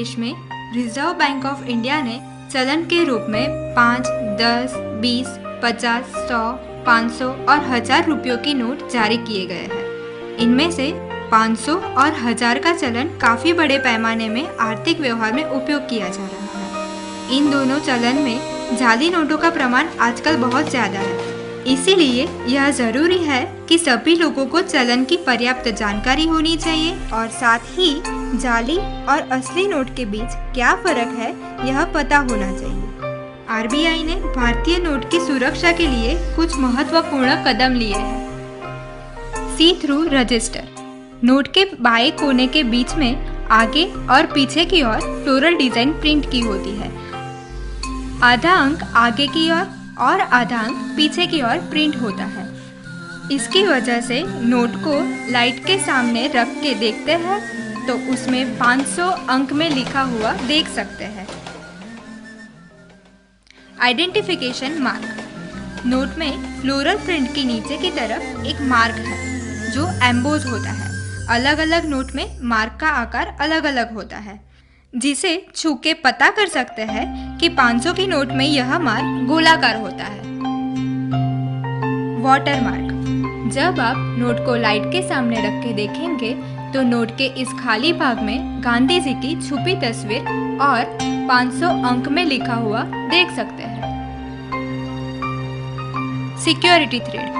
देश में reserve bank of India ने चलन के रूप में 5, 10, 20, 50, 100, 500 और 1000 रुपयों की नोट जारी किए गए हैं। इनमें से 500 और 1000 का चलन काफ़ी बड़े पैमाने में आर्थिक व्यवहार में उपयोग किया जा रहा है। इन दोनों चलन में जाली नोटों का प्रमाण आजकल बहुत ज़्यादा है। इसीलिए यह ज़रूरी है कि सभी लोगों को चलन की पर्याप्त जानकारी होनी चाहिए और साथ ही जाली और असली नोट के बीच क्या फ़र्क है यह पता होना चाहिए। आरबीआई ने भारतीय नोट की सुरक्षा के लिए कुछ महत्वपूर्ण कदम लिए हैं। सी थ्रू रजिस्टर। नोट के बाएं कोने के बीच में आगे और पीछे की ओर फ्लोरल डिजाइन प्रिंट की होती है। आधा अंक आगे की ओर और आधा अंक पीछे की ओर प्रिंट होता है। इसकी वजह से नोट को लाइट के सामने रख के देखते हैं तो उसमें 500 अंक में लिखा हुआ देख सकते हैं। Identification mark. नोट में फ्लोरल प्रिंट की नीचे की तरफ एक मार्क है जो एम्बोज होता है। अलग अलग नोट में मार्क का आकार अलग अलग होता है, जिसे छू के पता कर सकते हैं कि 500 की नोट में यह मार्क गोलाकार होता है। Water mark. जब आप नोट को लाइट के सामने रख के देखेंगे तो नोट के इस खाली भाग में गांधी जी की छुपी तस्वीर और 500 अंक में लिखा हुआ देख सकते हैं। Security thread.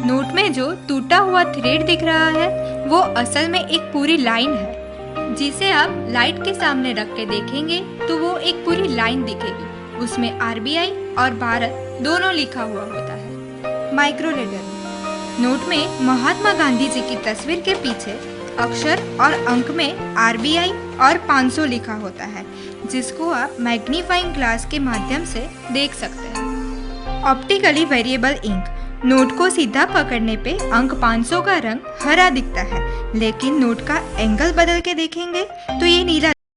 नोट में जो टूटा हुआ थ्रेड दिख रहा है वो असल में एक पूरी लाइन है, जिसे आप लाइट के सामने रख के देखेंगे तो वो एक पूरी लाइन दिखेगी। उसमें आरबीआई और भारत दोनों लिखा हुआ होता है। Micro letter. नोट में महात्मा गांधी जी की तस्वीर के पीछे अक्षर और अंक में आरबीआई और 500 लिखा होता है, जिसको आप मैग्नीफाइंग ग्लास के माध्यम से देख सकते हैं। Optically variable ink. नोट को सीधा पकड़ने पे अंक 500 का रंग हरा दिखता है, लेकिन नोट का एंगल बदल के देखेंगे तो ये नीला